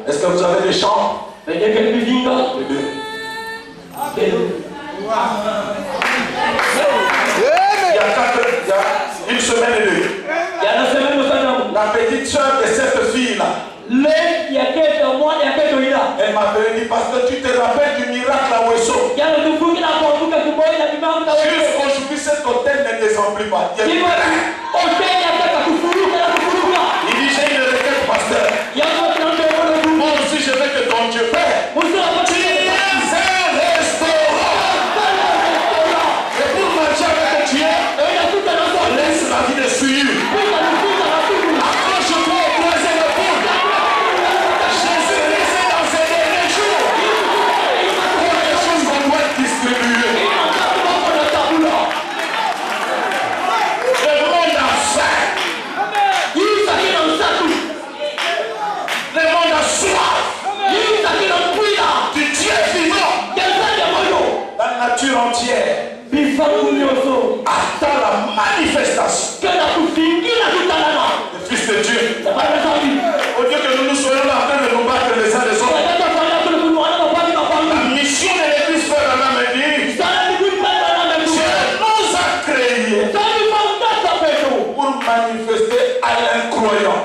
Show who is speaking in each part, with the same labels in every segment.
Speaker 1: Est-ce que vous avez des chambres? Il y a une semaine et demie. La petite soeur de cette fille-là, elle m'a dit, parce que tu te rappelles du miracle à Wesso. Jusqu'aujourd'hui, cet hôtel ne désemplit pas. Il dit, j'ai une requête, pasteur. Moi aussi, je veux que ton Dieu fait. Tu es un restaurant. Et pour marcher avec Dieu, laisse la vie de suivre. Accroche-toi au troisième épaule. Jésus laissé dans ces derniers jours. Pour les choses qu'on doit distribuer. Le monde a faim. Le monde a soif. Du Dieu vivant. La nature entière attend la manifestation. Le Fils de Dieu. Au lieu que nous nous soyons en train de nous battre les uns les autres. La mission de l'église Frère Branham me dit, Dieu nous a créés pour manifester à l'incroyant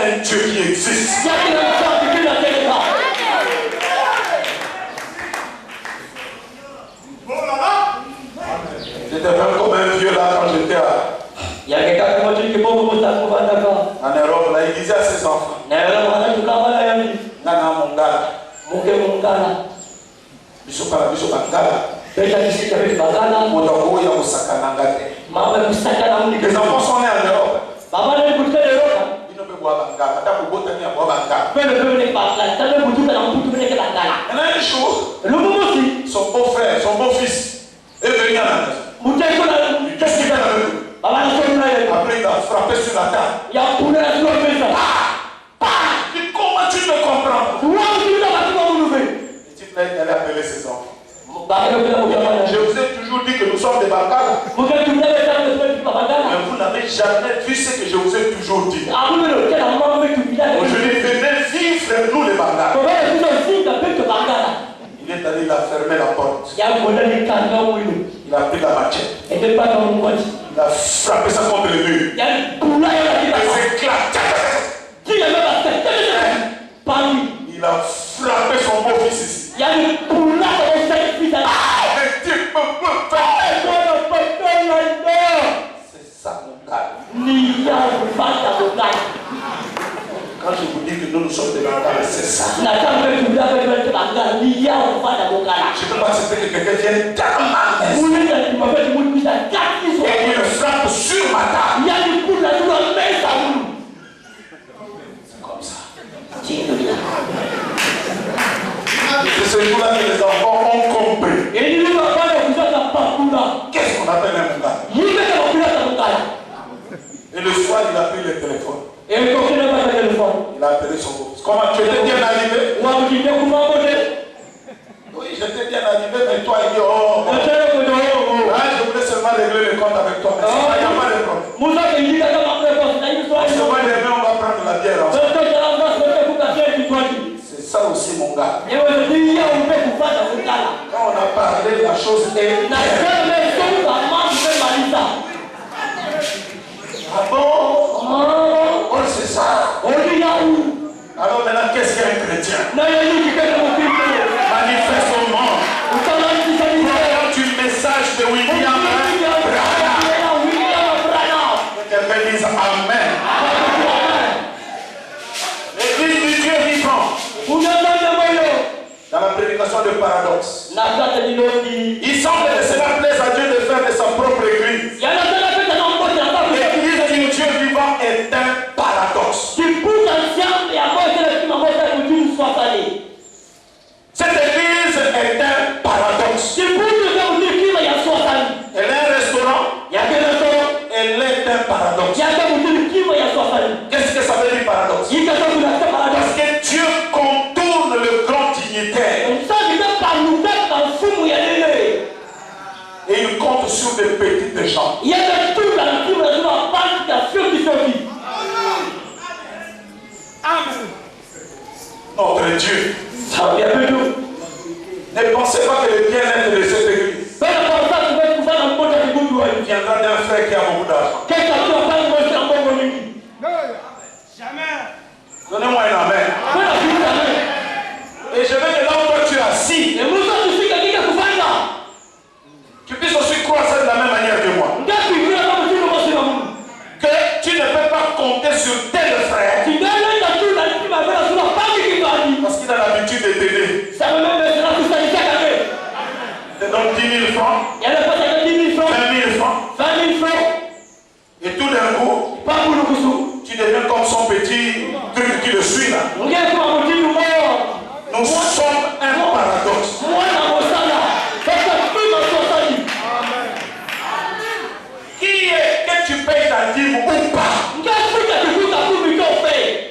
Speaker 1: un Dieu qui existe. J'étais même comme un vieux là quand j'étais en Europe. Là, il disait à ses enfants, Nana Mongala, Bisopala, Modago Yamusakanangate. Les enfants sont nés en Europe. Ils ne peuvent boire Bangala. Un jour, son beau-frère, son beau-fils est venu à la maison. Qu'est-ce qu'il fait avec nous? Après, il a frappé sur la table. Dit, comment tu me comprends? Elle a appelé ses enfants. Je vous ai toujours dit que nous sommes des Bangala. Mais vous n'avez jamais vu ce que je vous ai toujours dit. Aujourd'hui, venez vivre nous les Bangala. Il est allé, il a fermé la porte. Il a pris la machette. Il a frappé ça contre le mur. Il s'éclate. Il a frappé son beau-fils ici. C'est ça mon gars. Quand je vous dis que nous sommes des Bangala, c'est ça. Je ne peux pas accepter que quelqu'un vienne dans ma maison et il le frappe sur ma table. C'est comme ça. C'est ce jour-là que les enfants ont compris. Qu'est-ce qu'on appelle un Mongala? Et le soir, il a pris le téléphone. Il a appelé son beau-fils. Comment tu étais bien arrivé? Oui, j'étais bien arrivé, mais toi, il dit oh. Je voulais seulement régler le compte avec toi. Il n'y a pas de problème. On se voit demain, on va prendre la bière ensemble. C'est ça aussi, mon gars. Quand on a parlé, la chose est. Ah bon? Oh, c'est ça. Alors maintenant, qu'est-ce qu'un chrétien? Manifestement, croyant du message de William Branham. Quelqu'un dise Amen. L'église du Dieu vivant. Dans la prédication de paradoxe. Il semble que cela plaise à Dieu de faire de sa propre église. L'église du Dieu vivant est un paradoxe. Cette église est un paradoxe. Elle est un restaurant. Elle est un paradoxe. Qu'est-ce que ça veut dire paradoxe? Parce que Dieu contourne le grand dignitaire. Et il compte sur des petites gens. Notre Dieu. Ne pensez pas que le bien-être de cette église viendra d'un frère qui a beaucoup d'argent.
Speaker 2: Jamais.
Speaker 1: Donnez-moi un amen. Et je veux que là où toi tu es assis, tu puisses aussi croire ça de la même manière que moi. Que tu ne peux pas compter sur tel frère parce qu'il a l'habitude de t'aider. Te donne 10 000 francs, 20 000 francs. Et tout d'un coup, tu deviens comme son petit truc qui le suit là. Nous sommes un paradoxe. Qui est que tu payes ta dîme ou pas? Vous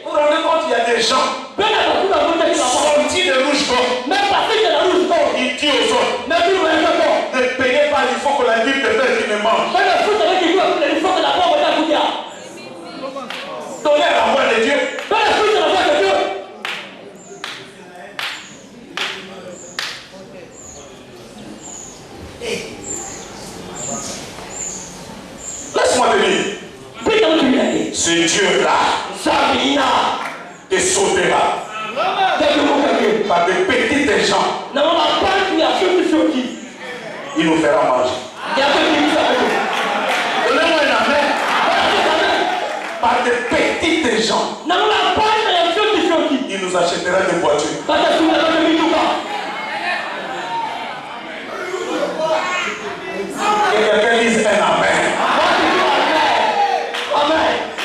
Speaker 1: vous rendez compte, il y a des gens sortis de rouge-gorge. Il dit aux autres, ne payez pas, il faut que la dîme de père qui me mange. Donnez la voix de Dieu. Laisse-moi te dire. Ce Dieu-là te sauvera par des petites gens. Il nous fera manger. Donnez-moi un amen. Par des petites gens. Il nous achètera des voitures. Que quelqu'un dise un amen.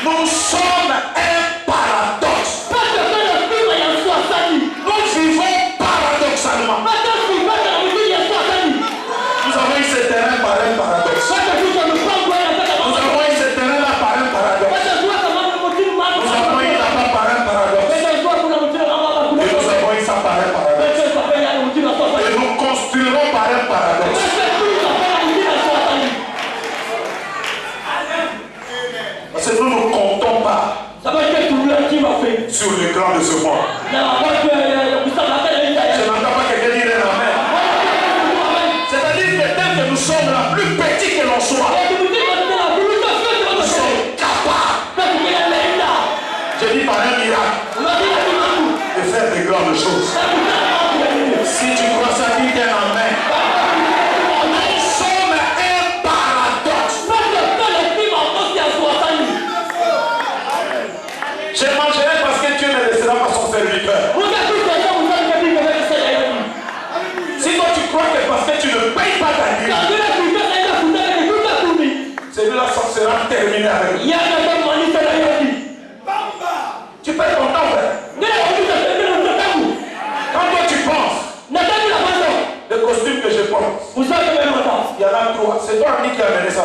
Speaker 1: Nous sommes un paradoxe. Nous vivons paradoxalement. Nous avons eu ce terrain par un paradoxe. Nous avons eu ce terrain-là par un paradoxe. Nous avons eu là-bas par un paradoxe. Et nous avons eu ça par un paradoxe. Et nous construirons par un paradoxe. Parce que nous ne comptons pas sur le grand de ce monde. Je n'entends pas quelqu'un dire un amen. C'est-à-dire que tel que nous sommes là, plus petits que l'on soit, nous sommes capables, je dis par un miracle, de faire de grandes choses. Si tu crois ça, dis un amen. Nous sommes un paradoxe. Je mangerai parce que Dieu ne laissera pas son serviteur. Si toi tu crois que parce que tu ne payes pas ta dîme, celui-là sera terminé avec lui. Tu payes ton temps, frère. Quand toi tu penses, le costume que je porte, il y en a 3. C'est toi ami qui a amené ça.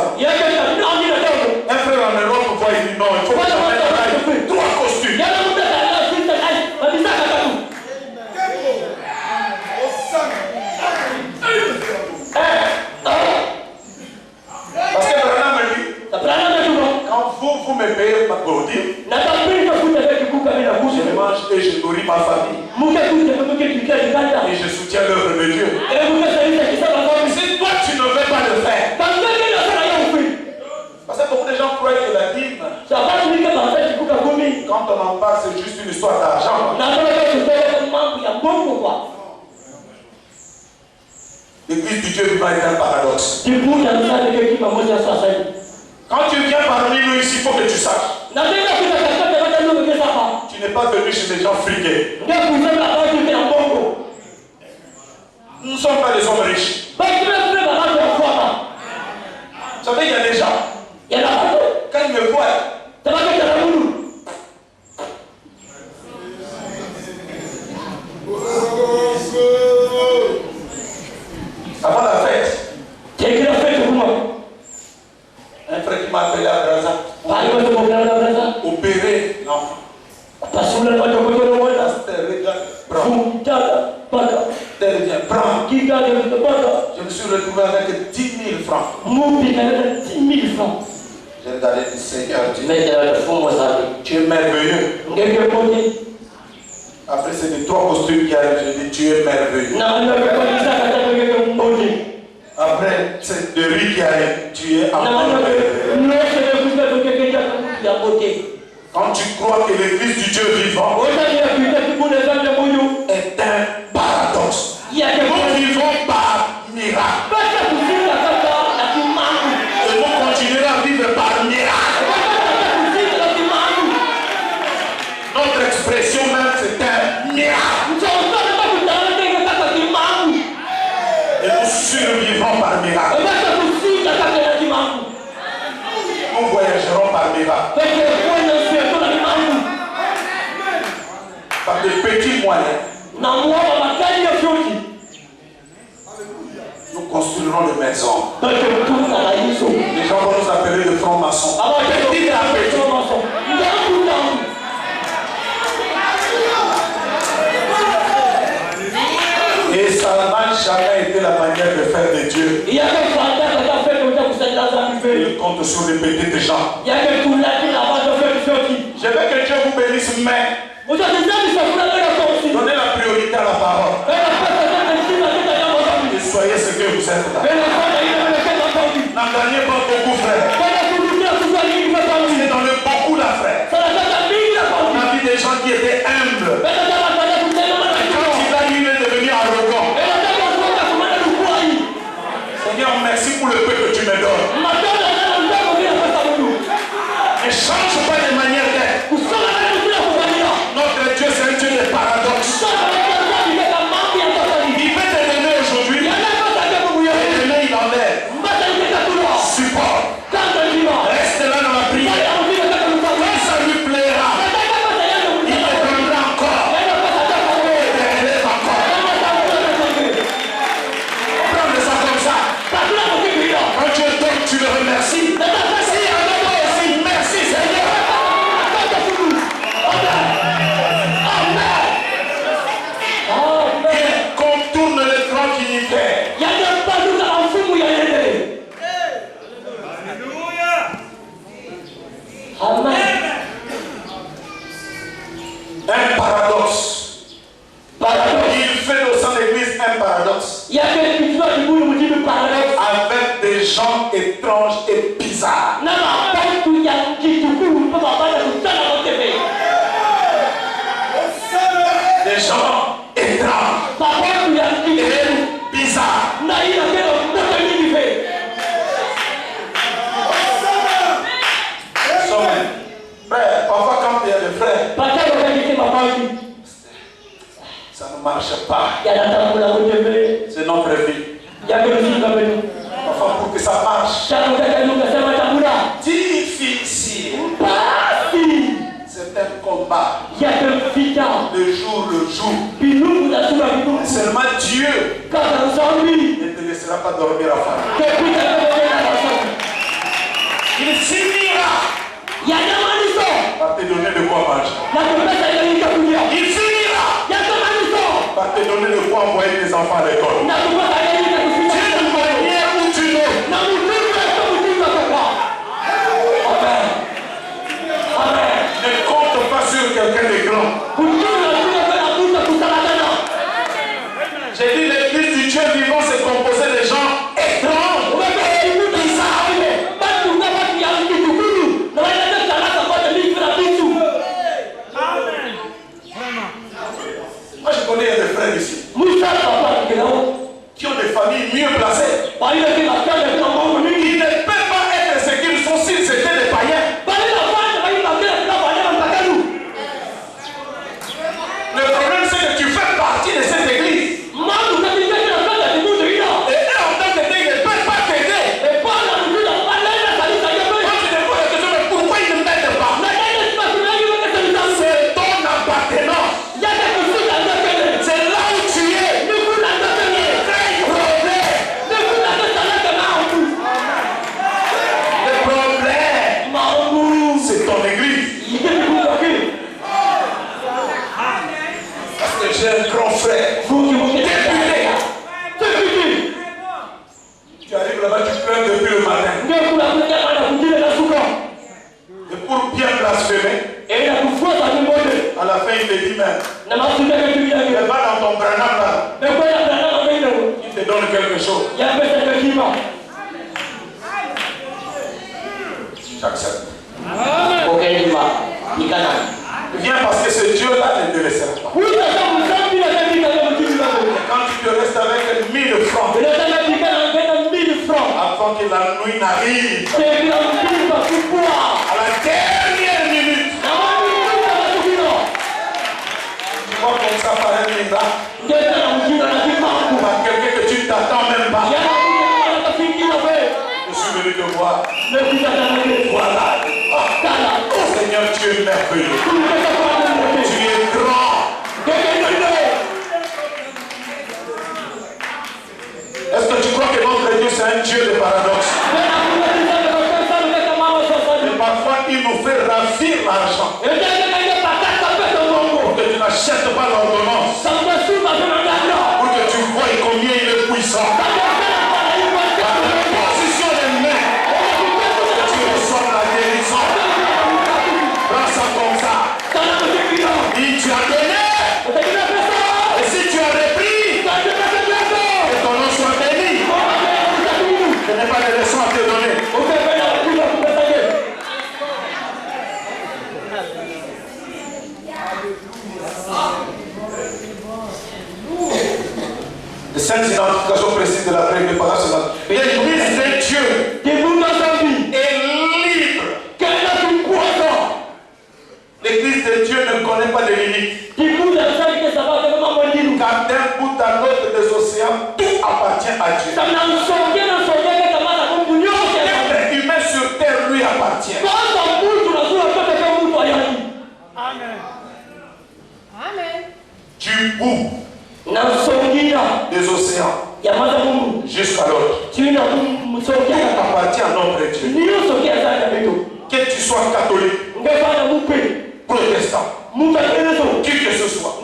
Speaker 1: Un frère en Europe pour voir, il dit non, il faut que j'amène 3 costumes. Parce que Branham me dit, quand vous me payez ma gourdine, je mange et je nourris ma famille. Et je soutiens l'œuvre de Dieu. Si toi tu ne veux pas le faire, parce que beaucoup de gens croient que la dîme, quand on en parle, c'est juste une histoire d'argent. L'église du Dieu vivant est un paradoxe. Quand tu viens parmi nous ici, il faut que tu saches. Tu n'es pas venu chez des gens friqués. Nous ne sommes pas des hommes riches. Vous savez, il y a des gens, quand ils me voient, avant la fête, un frère qui m'a appelé à Braza, opéré l'enfant. Je me suis retrouvé avec 10 000 francs. J'ai regardé le Seigneur,
Speaker 3: Mais
Speaker 1: tu es merveilleux. Après, c'est les 3 costumes qui arrivent, je dis, tu es merveilleux. Après, c'est de riz qui arrive, tu es encore merveilleux. Quand tu crois que l'église du Dieu vivant est un paradoxe, nous vivons par miracle. Et nous continuerons à vivre par miracle. Notre expression même, c'est un miracle. Et nous survivons par miracle. Nous voyagerons par miracle. Par des petits moyens. Nous construirons des maisons. Les gens vont nous appeler le franc-maçon. Petit à petit. Et ça n'a jamais été la manière de faire de Dieu. Il compte sur les petites gens. Je veux que Dieu vous bénisse, mais donnez la priorité à la parole. Et soyez ce que vous êtes là. N'en gagnez pas beaucoup, frère. C'est dans le beaucoup, la frère. On a vu des gens qui étaient humbles. Quand il a eu de devenir arrogant. Seigneur, merci pour le peu que tu me donnes. Ne change pas de manière d'être. Notre Dieu, c'est un Dieu de paradoxe. Il peut te donner aujourd'hui. Et demain, il enlève. Support. Reste là dans la prière. Quand ça lui plaira, il te prendra encore. Il te relève encore. Prends ça comme ça. Quand Dieu donne, tu le remercies. Si un homme aussi, merci Seigneur. Il contourne les tranquillités. Un paradoxe. Il fait au sein de l'église un paradoxe. Avec des gens étranges et bizarres. Des gens étranges et bizarres. Frère, parfois quand il y a des frères, ça ne marche pas. C'est notre vie. Parfois pour que ça marche, difficile. C'est un combat. Le jour le jour. Seulement Dieu ne te laissera pas dormir à femme. Il finira par te donner de quoi manger. Il finira par te donner de quoi envoyer tes enfants à l'école. Tu es de manière où tu veux. Ne compte pas sur quelqu'un de grand. J'ai dit l'église du Dieu vivant c'est composé de gens étranges, bizarres. Moi je connais des frères ici qui ont des familles mieux placées. Ils ne peuvent pas être ce qu'ils sont s'ils étaient des païens. Le problème c'est que tu fais partie de cette église. Et eux en tant que tel, ils ne peuvent pas t'aider. Quand tu te poses la question, mais pourquoi ils ne m'aident pas? C'est ton appartenance. C'est là où tu es. Le problème, c'est ton église. Parce que j'ai un grand frère. Tu arrives là-bas, tu pleures depuis le matin. il te dit même.
Speaker 3: Na mafuta katumia
Speaker 1: Il
Speaker 3: hiyo.
Speaker 1: va dans ton branham là.
Speaker 3: Na kwa na mbele.
Speaker 1: Il te donne quelque chose.
Speaker 3: Ya pesa kakima.
Speaker 1: J'accepte.
Speaker 3: Okaima. Nikana.
Speaker 1: Viens parce que ce Dieu-là ne te laissera pas.
Speaker 3: Huyu sababu zambi na katika ya mtu wako.
Speaker 1: Quand tu te restes avec 1000 francs,
Speaker 3: Unataka pikana ngenda 1000 francs.
Speaker 1: avant que la nuit n'arrive,
Speaker 3: C'est bila mpipa kubwa.
Speaker 1: à la dernière minute,
Speaker 3: Na watu wanakubino.
Speaker 1: tu vois comme ça par un miracle,
Speaker 3: Ngenda na mjinga na kimangu.
Speaker 1: par quelqu'un que tu ne t'attends même pas.
Speaker 3: Ya kufikira wewe.
Speaker 1: Je suis venu te voir.
Speaker 3: Mekutana na wewe.
Speaker 1: Voilà. Ah,
Speaker 3: Kala.
Speaker 1: Seigneur, tu es merveilleux.
Speaker 3: Kumtaka kwa Mungu.
Speaker 1: Tu es grand. Est-ce que tu crois que notre Dieu c'est un Dieu de paradoxe? Et parfois il nous fait ravir l'argent pour que tu n'achètes pas l'ordonnance, pour que tu vois combien il est puissant. Par la position des mains, que tu reçois la guérison. Prends ça comme ça. Dis tu as donné. Et si tu as repris, que ton nom soit béni. Je n'ai pas de leçon à te donner. Les 5 identifications précises de la préparation. L'église de Dieu est libre. L'église de Dieu ne connaît pas de limites. Car d'un bout à l'autre des océans, tout appartient à Dieu. L'être humain sur terre lui appartient.
Speaker 2: Amen. Amen.
Speaker 1: Du bout des océans jusqu'à l'autre. Tout appartient à notre Dieu. Que tu sois catholique, protestant, qui que ce soit,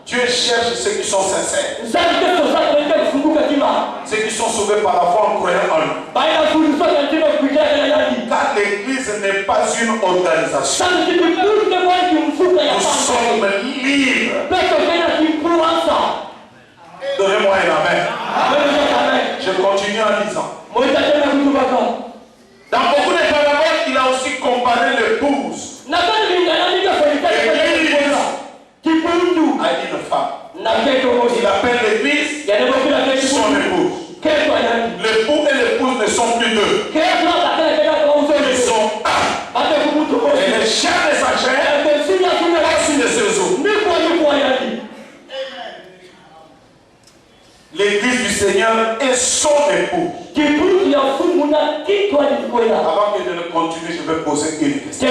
Speaker 1: Dieu cherche ceux qui sont sincères, ceux qui sont sauvés par la foi en croyant en lui. Car l'église n'est pas une organisation. Nous sommes libres. Donnez-moi un amen. Je continue en disant. Dans beaucoup de paraboles, il a aussi comparé l'épouse à une femme. Il appelle l'église son épouse. L'époux et l'épouse ne sont plus deux. Ils sont un. Et les chair de sa chair, aussi de ses os. L'église du Seigneur est son époux. Avant que je ne continue, je vais poser une question.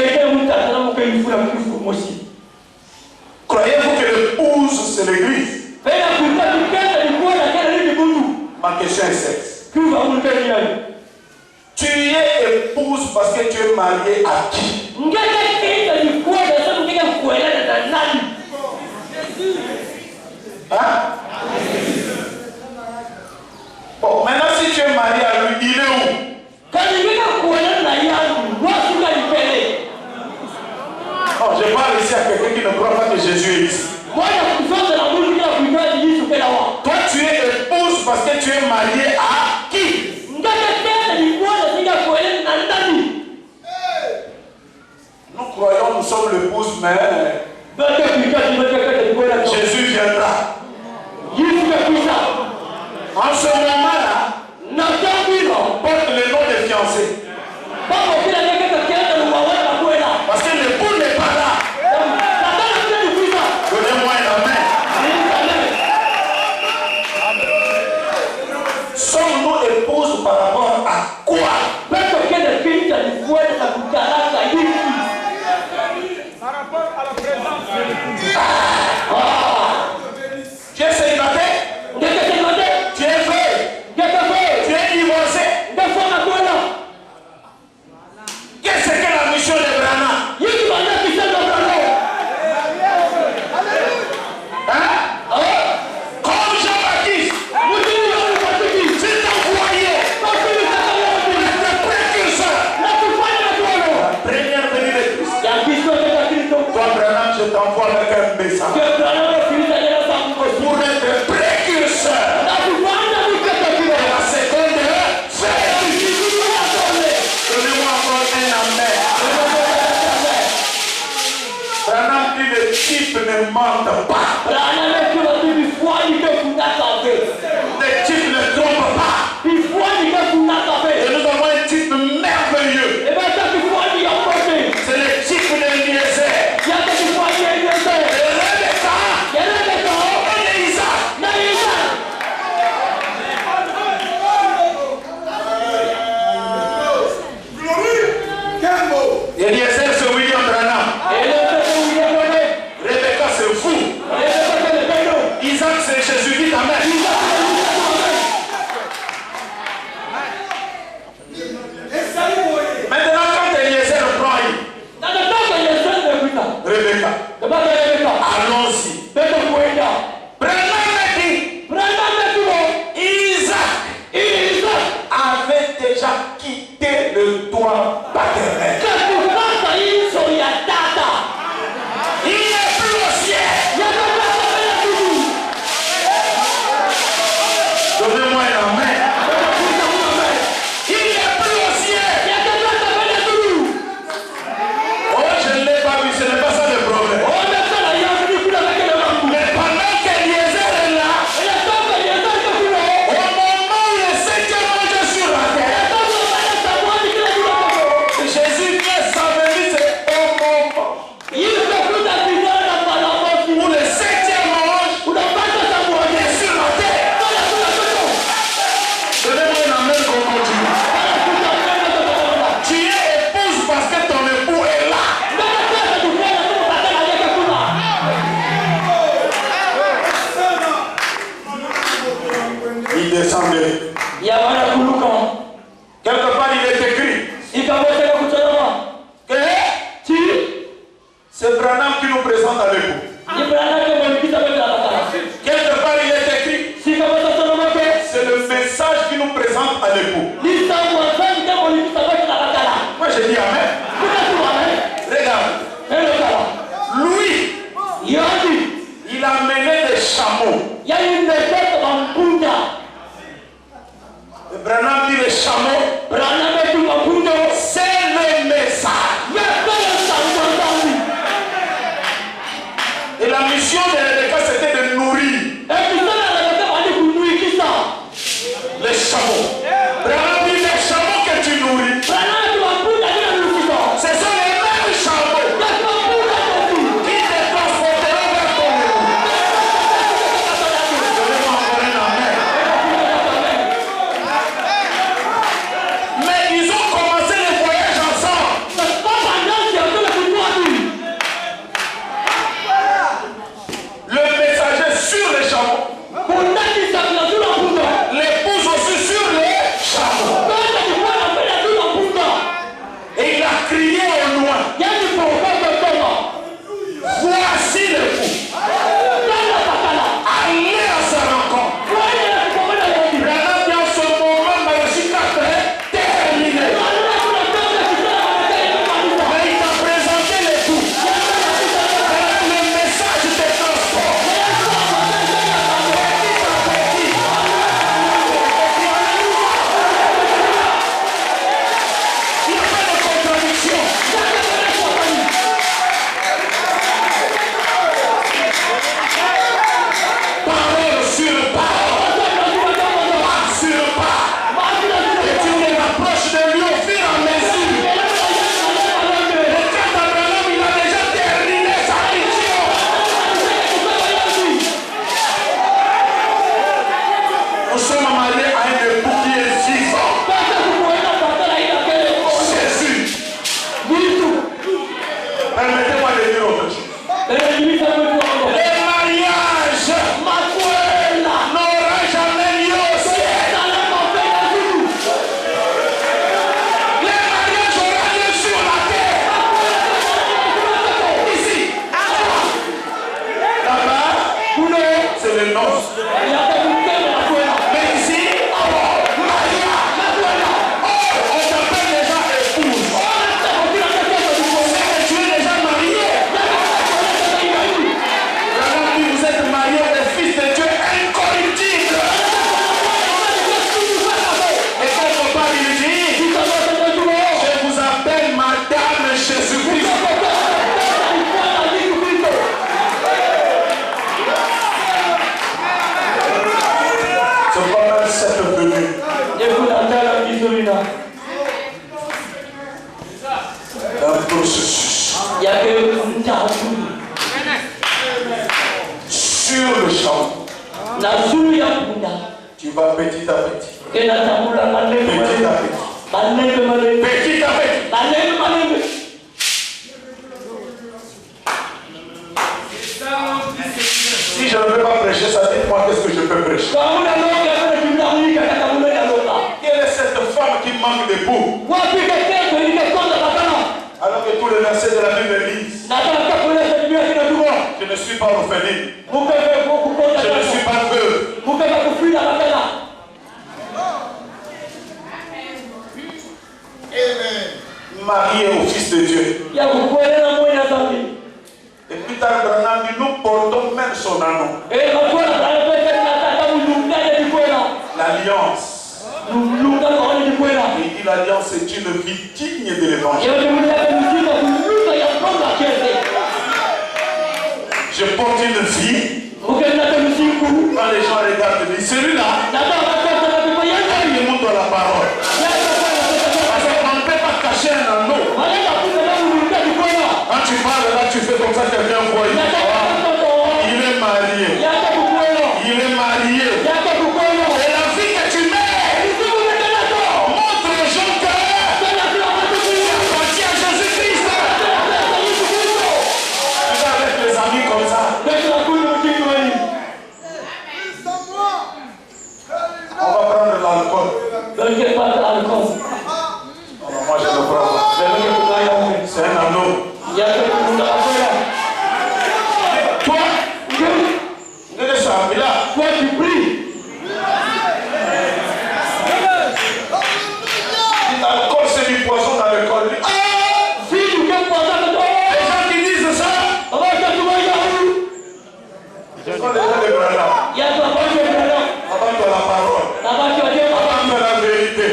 Speaker 1: Croyez-vous que l'épouse c'est l'église? Ma question est celle. Tu es épouse parce que tu es marié à qui? Hein? Bon, maintenant si tu es marié à lui, il est où? Non, je parle ici à quelqu'un qui ne croit pas que Jésus est ici. Toi tu es épouse parce que tu es marié à qui? Nous croyons, nous sommes l'épouse, mais Jésus viendra. En ce moment-là, porte le nom des fiancés. Parce que l'époux n'est pas là. Donnez-moi un amen. Sommes-nous épouses par rapport à quoi?
Speaker 2: Par rapport à la présence.
Speaker 1: avec un message. Pour être précurseur de la seconde venue. Donnez-moi encore un amen. Branham dit le type ne mente pas. Le type ne trompe pas. Et nous avons un type merveilleux. C'est le type de Eliezer. Et Rebecca et Isaac. Eliezer c'est William Branham. Rebecca c'est fou. Isaac c'est Jésus-Christ. Amen. Maintenant quand Eliezer prend Rebecca, allons-y. Branham dit Isaac avait déjà quitté le toit paternel. Il n'est plus au ciel. Donnez-moi un amen. Il n'est plus au ciel. Oh, je ne l'ai pas vu, ce n'est pas ça le problème. Mais pendant qu'Eliezer est là, au moment où le septième ange est sur la terre, Jésus vient s'avérer, c'est au moment où le septième ange est sur la terre. Donnez-moi un amen qu'on continue. Tu es épouse parce que ton époux est là. Il descendait. Quelque part, il est écrit que c'est Branham qui nous présente à l'époux. Quelque part, il est écrit c'est le message qui nous présente à l'époux. Moi, j'ai dit amen. Regarde. Lui, il a mené des chameaux. Et Branham dit les chameaux, c'est le message. Et la mission de Rebecca, c'était de nourrir les chameaux. Branham dit les chameaux que tu nourris, ce sont les mêmes chameaux qui te transporteront vers ton époux. Donnez-moi encore un amen. Mais ils ont commencé le voyage ensemble. Le messager sur les chameaux, l'épouse aussi sur les chameaux. Et il a crié au loin, voici l'époux. Allez à sa rencontre. Branham dit en ce moment, Malachi 4 est terminé. Mais il t'a présenté l'époux. Le message te transporte. Il n'y a pas de contradiction. Parole sur parole. Pas sur pas. Et tu te rapproches de lui au fur et à mesure. Et quand Abraham, il a déjà terminé sa mission. Nous sommes mariés à un époux qui est vivant. Jésus. Permettez-moi de dire autre chose. Les mariages n'auront jamais lieu au ciel. Les mariages auront lieu sur la terre. Ici. Là-bas, c'est le noces. Mais ici, Maria. Oh, on t'appelle déjà épouse. C'est que tu es déjà marié. le champ, tu vas petit à petit. Petit à petit. Petit à petit. Si je ne peux pas prêcher ça, dites-moi qu'est-ce que je peux prêcher. Quelle est cette femme qui manque d'époux? Alors que tous les versets de la Bible disent, je ne suis pas orpheline. Je ne suis pas veuve. Marié au Fils de Dieu. Et plus tard, Branham dit, nous portons même son nom. L'alliance. Il dit l'alliance est une vie digne de l'évangile. Je porte une vie. Quand les gens regardent, ils disent celui-là, il montre la parole. Parce qu'on ne peut pas cacher un anneau. Quand tu parles là, tu fais comme ça, quelqu'un voit. Il est marié. Il est marié. Et la vie que tu mets montre aux gens que tu appartiens à Jésus-Christ. Tu vas avec les amis comme ça. On va prendre l'alcool. Moi je le prends. C'est un anneau. Toi, toi tu pries. L'alcool c'est du poison dans le corps. Les gens qui disent ça, c'est quoi les gens de Branham? Avant la parole, avant la vérité.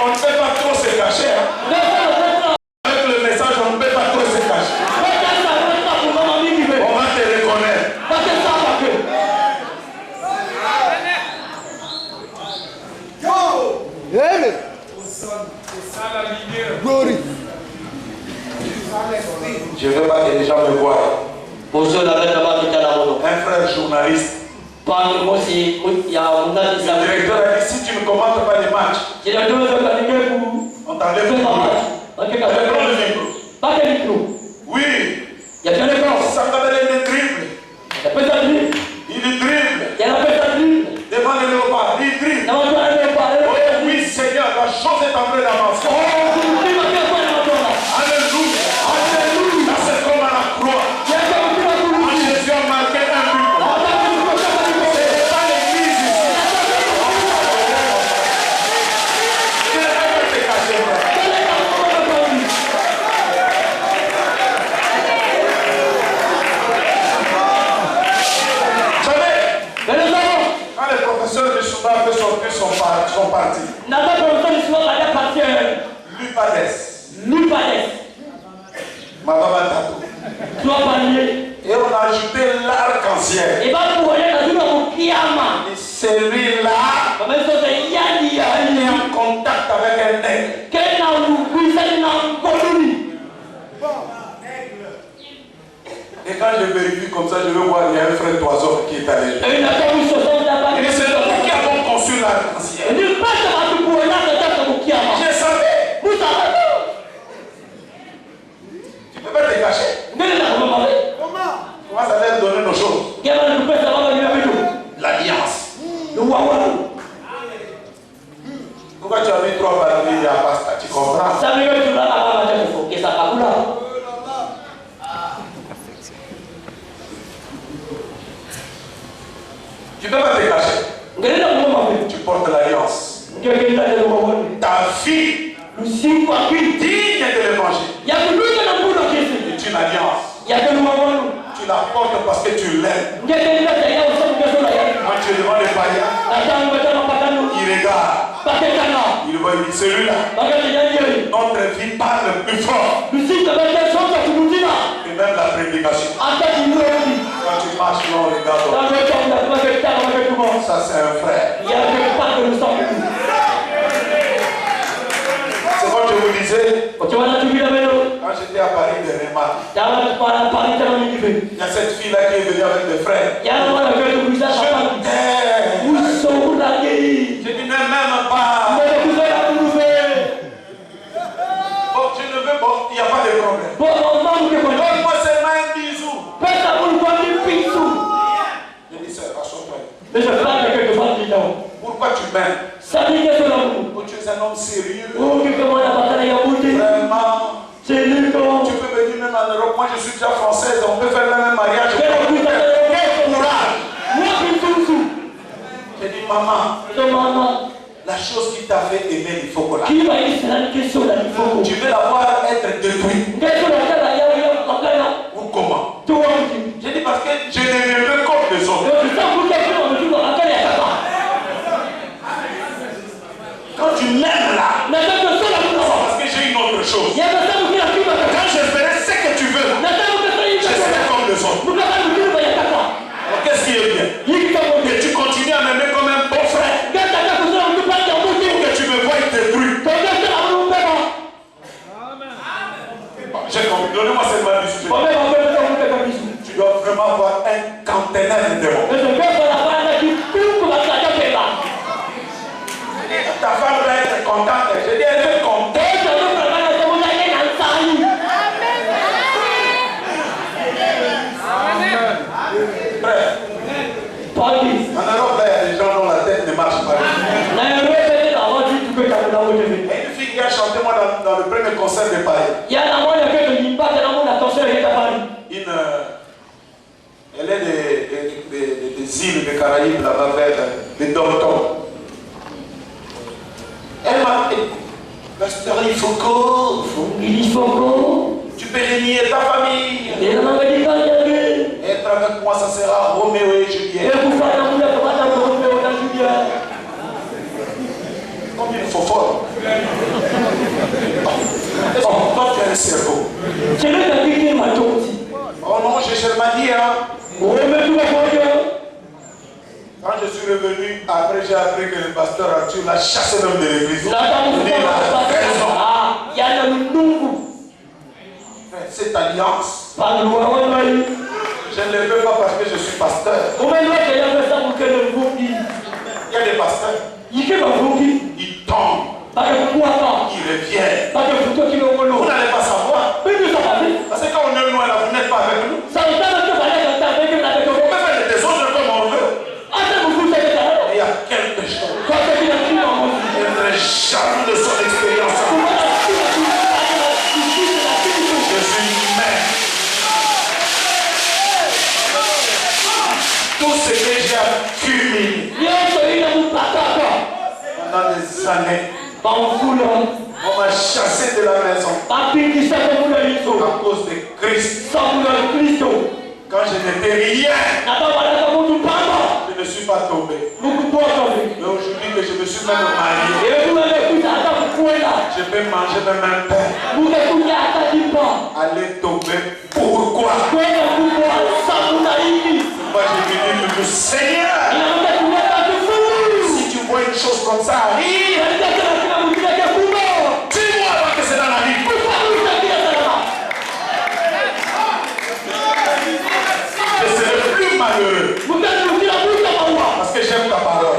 Speaker 1: On ne peut pas trop se cacher. Avec le message, on ne peut pas trop se cacher. On va te reconnaître.
Speaker 4: Amen. Glory.
Speaker 1: Je ne veux pas que les gens me voient. Un frère journaliste. Le directeur a dit si tu ne commentes pas les matchs, on t'enlève le micro. Oui. Ça s'appelle le dribble. Il dribble. Devant le léopard, il dribble. Oh oui Seigneur, la chose est en train d'avancer. Alléluia. Là c'est comme à la croix. Quand Jésus a marqué un but. C'est pas l'église ici. Tu ne peux pas te cacher. Quand le professeur de Soudan fait sortir son parti, Lupades, Mababatato, et on a ajouté l'arc-en-ciel. Et celui-là, il est en contact avec un aigle. Et quand je vérifie comme ça, je veux voir, il y a un frère d'oiseau qui est allé. Et c'est nous qui avons conçu l'arc-en-ciel. Je savais. Tu ne peux pas te cacher. Comment ça va donner nos choses? L'alliance. Pourquoi tu as mis 3 parties à pasta? Tu comprends? Tu ne peux pas te cacher. Tu portes l'alliance. Ta vie digne de l'évangile. C'est une alliance. Tu la portes parce que tu l'aimes. Quand tu es devant les païens, il regarde. Il voit, il dit celui-là. Notre vie parle plus fort. Et même la prédication. Quand tu marches là, on regarde. Ça c'est un frère. C'est comme je vous disais. Quand J'étais à Paris dernièrement. Il y a cette fille-là qui est venue avec des frères. Je dis, ne m'aime pas. Bon, tu ne veux pas, il n'y a pas de problème. Donne-moi seulement un bisou. Je dis, sœur, rassure-toi. Pourquoi tu m'aimes? Oh, tu es un homme sérieux. Vraiment. Tu peux venir même en Europe. Moi, je suis déjà française. On peut faire le même mariage. Quel courage! J'ai dit, maman, la chose qui t'a fait aimer il faut qu'on la. Tu veux la voir être détruite. Ou comment? J'ai dit, parce que je ne veux comme les autres. Quand tu m'aimes là, parce que j'ai une autre chose. Quand j'espérais ce que tu veux, je serai comme les autres. Alors qu'est-ce qui est bien? Que tu continues à m'aimer comme un bon frère. Ou que tu me vois détruit. J'ai compris. Donnez-moi cette main du. Tu dois vraiment avoir un conteneur de démons. Ta femme doit être contente. Je dis, elle est contente. Frère, en Europe, là, il y a des gens dont la tête ne marche pas. Et une fille qui a chanté moi dans le premier concert de Paris. Elle est des îles des Caraïbes là-bas vers les Dom-Tom. Elle m'a dit, pasteur, il faut tu peux régner ta famille. Être avec moi, ça sera Roméo et Juliette. Comme il faut fort. Est-ce que toi tu as un cerveau? Oh non, j'ai seulement dit, hein. Quand je suis revenu, après j'ai appris que le pasteur Arthur l'a chassé même de l'église. Cette alliance, je ne le veux pas parce que je suis pasteur. Il y a des pasteurs, ils tombent, ils reviennent. Vous n'allez pas savoir. Parce que quand on est loin là, vous n'êtes pas avec nous. On peut faire des désordres comme on veut. Il y a quelque chose. Être charme de son expérience. Je suis humain. Tout ce que j'ai accumulé pendant des années, on m'a chassé de la maison à cause de Christ. Quand je n'étais rien, je ne suis pas tombé. Mais aujourd'hui que je me suis même marié, je peux manger même un pain. Aller tomber. Pourquoi? Moi j'ai venu de vous Seigneur. Si tu vois une chose comme ça arrive, dis-moi avant que cela n'arrive. Je serai plus malheureux. Parce que j'aime ta parole.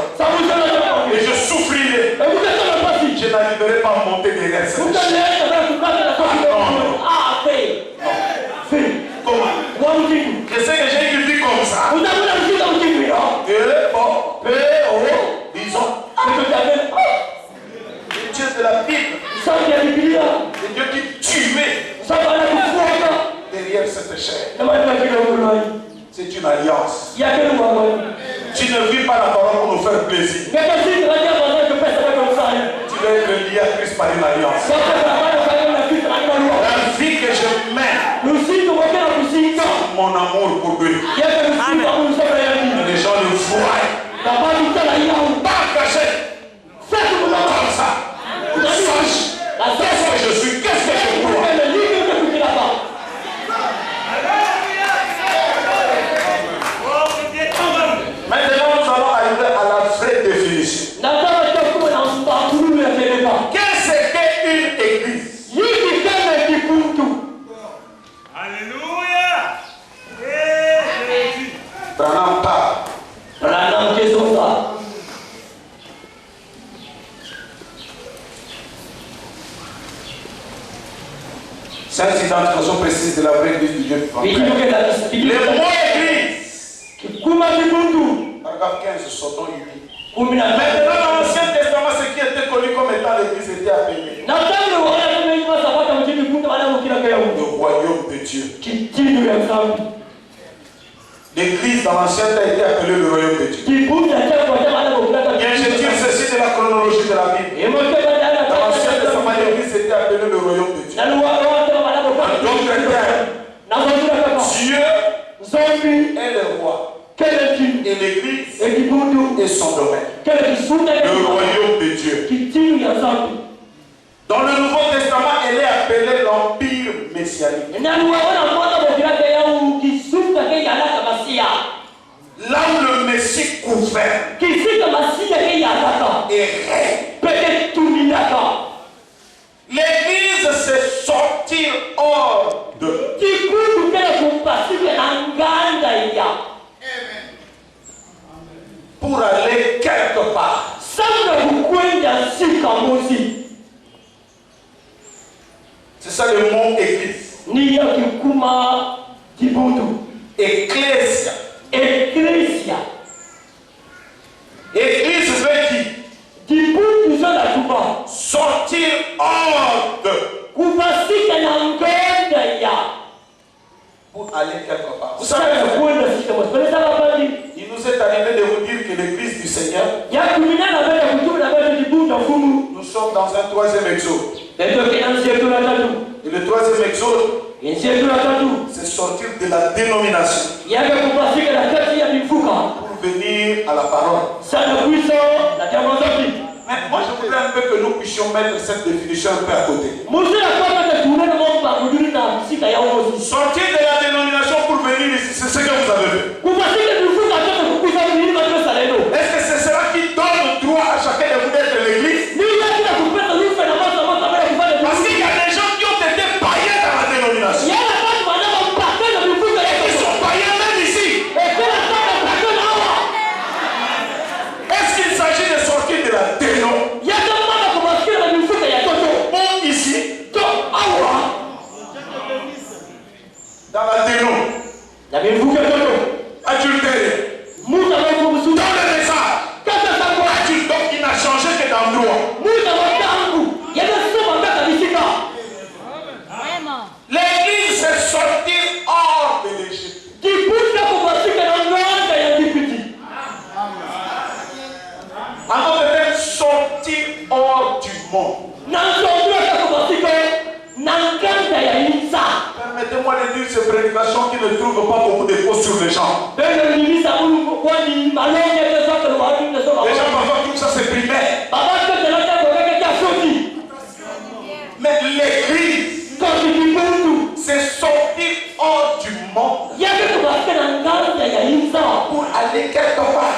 Speaker 1: Et je souffrirai. Je n'arriverai pas à monter derrière cette chaîne. Comment? Je sais que j'ai une vie comme ça. Disons. Le Dieu de la Bible. Le Dieu qui tuait derrière cette chaîne. C'est une alliance. Tu ne vis pas la parole pour nous faire plaisir. Tu dois être lié à Christ par une alliance. La vie que je mène, mon amour pour lui. Les gens le voient. Pas caché. Comme ça. Sache. Qu'est-ce que je suis? Qu'est-ce que je crois? Maintenant, nous allons arriver à la vraie définition. Qu'est-ce qu'est une église? Alléluia. Branham parle.
Speaker 3: Branham qu'est-ce qu'on ça?
Speaker 1: C'est une identification précise de la vraie église du Dieu. Les mots églises. Paragraphe 15, sortons 8. Maintenant, dans l'Ancien Testament, ce qui était connu comme étant l'église était appelé le royaume de Dieu. L'église dans l'Ancien Testament a été appelée le royaume de Dieu. Bien, je tire ceci de la chronologie de la Bible. Dans l'Ancien Testament, l'église était appelée le royaume de Dieu. En d'autres termes, Dieu est le roi. Et l'église est son domaine. Le royaume de Dieu. Dans le Nouveau Testament, elle est appelée l'Empire messianique. Là où le Messie gouverne et règne. L'église, c'est sortir hors de. Pour aller quelque part. C'est ça le mot église. Ecclesia. Église veut dire sortir hors de. Pour aller quelque part. Vous savez, il nous est arrivé de vous dire que l'église du Seigneur, nous sommes dans un troisième exode. Et le troisième exode, c'est sortir de la dénomination pour venir à la parole. Mais moi je voudrais un peu que nous puissions mettre cette définition un peu à côté. Sortir de la dénomination pour venir ici, c'est ce que vous avez fait. Est-ce que c'est cela qui donne droit à chacun de vous d'être l'église? Parce qu'il y a des gens qui ont été païens dans la dénomination. Et qui sont païens même ici. Est-ce qu'il s'agit de sortir de la dénomination? Ou ici, dans la dénomination. Adultère. Dans le message. Donc il n'a changé que d'endroit. L'église c'est sortir hors de l'Égypte. En d'autres termes, sortir hors du monde. Permettez-moi de dire ces prédications qui ne trouvent pas beaucoup d'écho sur les gens. Les gens parfois trouvent ça c'est primaire. Mais l'église, c'est sortir hors du monde pour aller quelque part.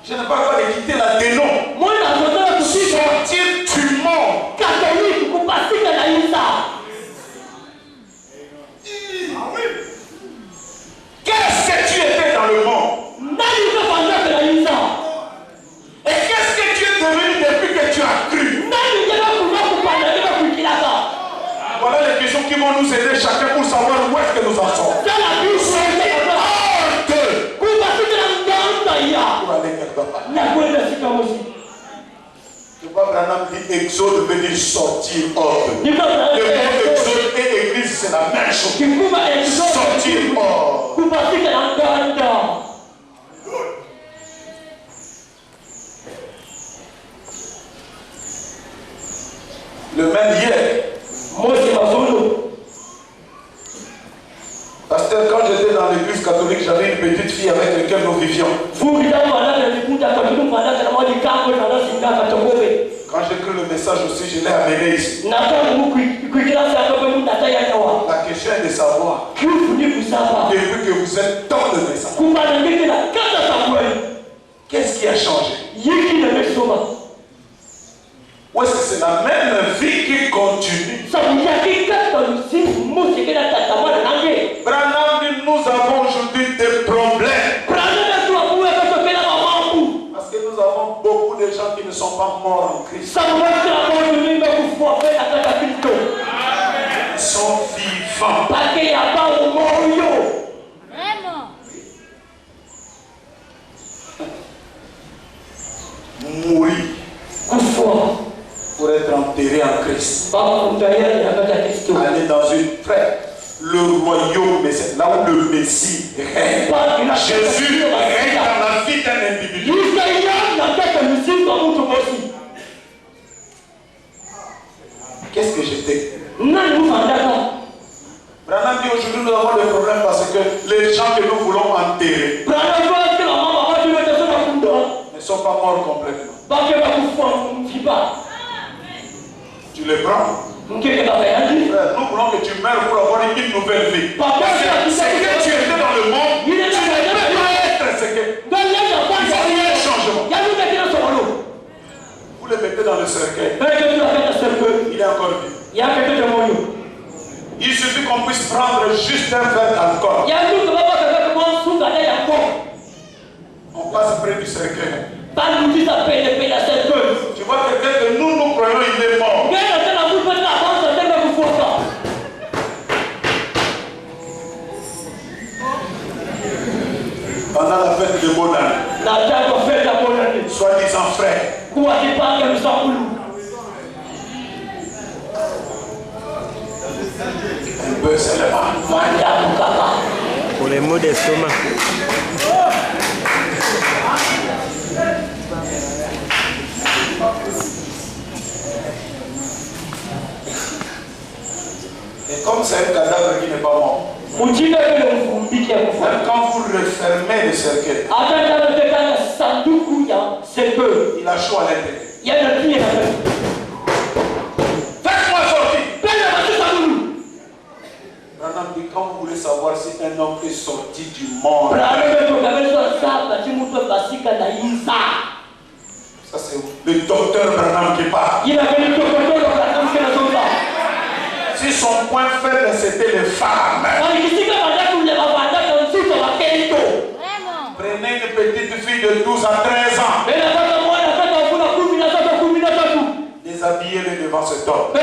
Speaker 1: Je n'ai pas encore de quitter la dénom. Sortir du monde. Qu'est-ce que tu étais dans le monde? Et qu'est-ce que tu es devenu depuis que tu as cru? Voilà les questions qui vont nous aider chacun pour savoir où est-ce que nous en sommes. Pour aller quelque part. Je vois Branham dit exode veut dire sortir hors de. Le mot exode et église c'est la même chose. Sortir hors. Le même hier. Pasteur, quand j'étais dans l'église catholique, j'avais une petite fille avec laquelle nous vivions. Quand j'ai cru le message aussi, je l'ai amené ici. La question est de savoir, depuis que vous êtes dans le message, qu'est-ce qui a changé? Ou est-ce que c'est la même vie qui continue? Branham dit, nous avons aujourd'hui des problèmes. Parce que nous avons beaucoup de gens qui ne sont pas morts en Christ. Ils sont vivants. Mourir pour être enterré en Christ. Aller dans une frère. Le royaume, mais c'est là où le Messie règne. Jésus règne dans la vie d'un individu. Qu'est-ce que j'étais? Branham dit aujourd'hui nous avons des problèmes parce que les gens que nous voulons enterrer ne sont pas morts complètement. Tu les prends? Nous voulons que tu meurs pour avoir une nouvelle vie. Parce que ce que tu étais dans le monde, tu ne peux pas être ce que. Il faut y a un changement. Vous le mettez dans le cercueil. Il est encore vieux. Il suffit qu'on puisse prendre juste un verre d'alcool. On passe près du cercueil. Tu vois quelqu'un que nous croyons il est mort. Pendant la fête de bonne année, soi-disant frère, un peu seulement.
Speaker 4: Pour les maux d'estomac.
Speaker 1: Et comme c'est un cadavre qui n'est pas mort, même quand vous refermez le cercueil, il a chaud à l'intérieur. Faites-moi sortir. Branham dit, quand vous voulez savoir si un homme est sorti du monde, ça c'est le docteur Branham qui parle. Si son point faible c'était les femmes, prenez une petite fille de 12 à 13 ans, déshabillez-les devant cet homme. Et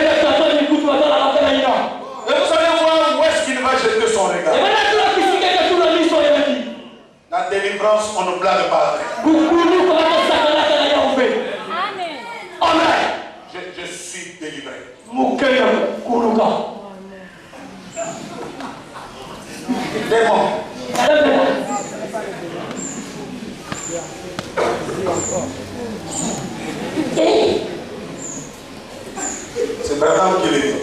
Speaker 1: vous allez voir où est-ce qu'il va jeter son regard. La délivrance, on ne blâme pas. Amen. Je suis délivré. Démon. C'est Branham qui l'a dit.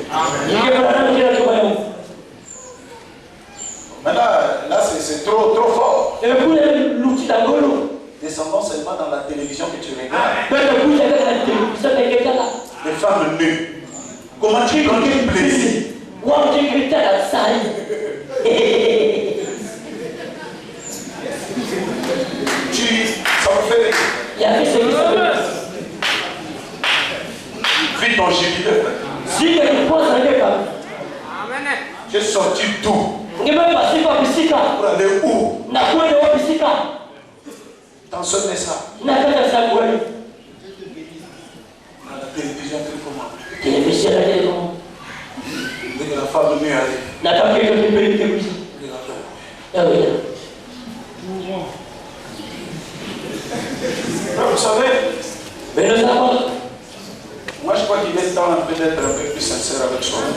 Speaker 1: Maintenant, là c'est trop fort. Descendons seulement dans la télévision que tu regardes. Les femmes nues. Comment tu prends du plaisir? Ça me fait rire. Vis ton jubilé. J'ai sorti tout. Pour aller où? Dans ce message. Dans la télévision, comment? Dès que la femme nue arrive. Vous savez, moi je crois qu'il est temps un peu d'être un peu plus sincère avec soi-même.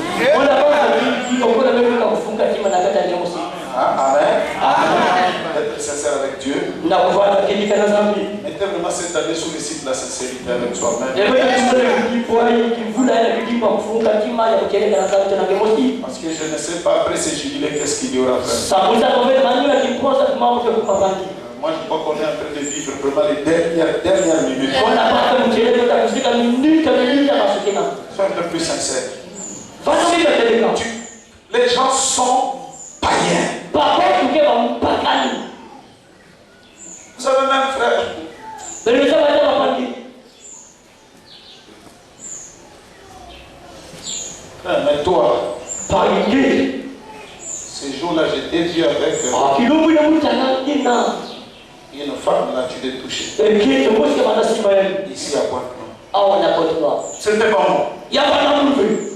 Speaker 1: Amen. D'être sincère avec Dieu. Mettez vraiment cette année sous le signe de la sincérité avec soi-même. Parce que je ne sais pas après ces jubilés qu'est-ce qu'il y aura à faire. Moi je crois qu'on est en train de vivre vraiment les dernières minutes. Sois un peu plus sincère. Les gens sont païens. Vous savez même frère, Mais toi,
Speaker 3: Pagi.
Speaker 1: ces jours-là, j'étais vu avec
Speaker 3: Kidogo na mutana ina.
Speaker 1: une femme là, tu l'as touchée.
Speaker 3: Qui te mosque mana simaye.
Speaker 1: Ici à Pointe.
Speaker 3: Awa na kotwa.
Speaker 1: C'était pas moi.
Speaker 3: Ya bana mulufi.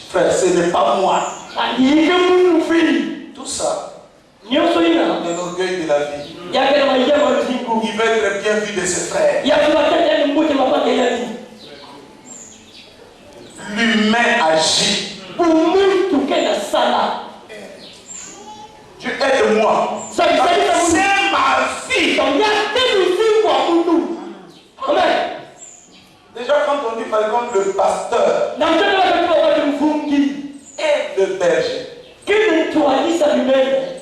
Speaker 1: Frère, ce n'est pas moi.
Speaker 3: Ani ke mulufi.
Speaker 1: Tout ça,
Speaker 3: Nyoso ina.
Speaker 1: de l'orgueil de la vie.
Speaker 3: Ya ke na yema zingu.
Speaker 1: Il veut être bien vu de ses frères.
Speaker 3: Ya kubata ya mbote mapaka ya ni.
Speaker 1: L'humain agit.
Speaker 3: Umuntu kena sala.
Speaker 1: Tu aides moi.
Speaker 3: C'est
Speaker 1: ma fille.
Speaker 3: Amen.
Speaker 1: Déjà, quand on dit par exemple le pasteur et le berger,
Speaker 3: Que ne toi dit ça lui-même.